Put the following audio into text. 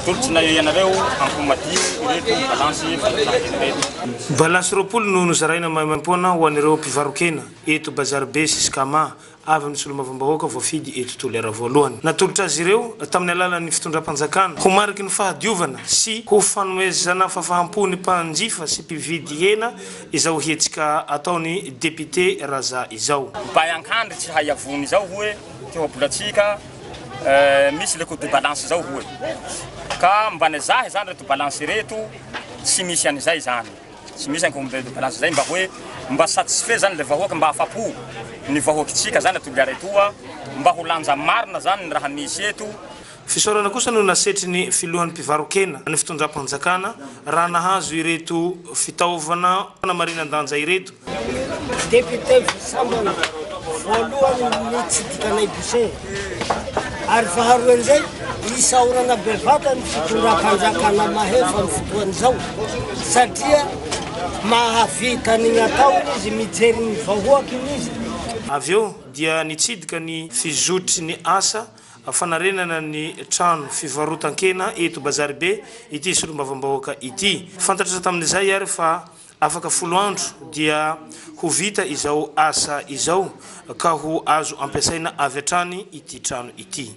Tolotry ianareo ankomadio ireto balansy Balansy roapolo no nozaraina maimam-poana ho an'ireo mpivarokena eto Bazary be Siskama avy amin'ny solomavambahoaka voafidy eto tolera voalohany. Natolotra azy ireo tamin'ny alalan'ny fitondram-panjakana ho mariky ny fahadiovana sy ho fanomezana fahafahampo ny mpanjifa sy mpividy hena izao hetsika ataony député Raza izao. Bayankandry tsy hayavony izao hoe te hopolatsika misy le coup de balance zao hoe ka mbane zahe zany reto balance reto tsy misy an'izay zany tsy misy coup de balance zay mba hoe mba satisfait zany le vahoaka mba afapo ny vahoakitsika zany atoliara etoa mba ho lanja marina zany ny raha misy eto. Fisaorana kosa no nasetrin'ny filohan'ny mpivarokena ny fitondram-panjakana raha nahazo ireto fitaovana namarinan-danja ireto. Député Sambana voalohany nitsidikanay bise ary faharoan'izay isaorana bevata ny fitondram-panjakana mahefa ny fotoan'izao satria mahavita ny ataony izy mijery ny vahoaka izy. Avy eo dia nitsidika ny fizotry ny asa fanarenana ny trano fivarotan-kena eto Bazary be ity solomavambahoaka ity. Fantatra tamin'izay ary fa afaka 10 andro dia ho vita izao asa izao ka ho azo ampiasaina avy hatrany ity trano ity.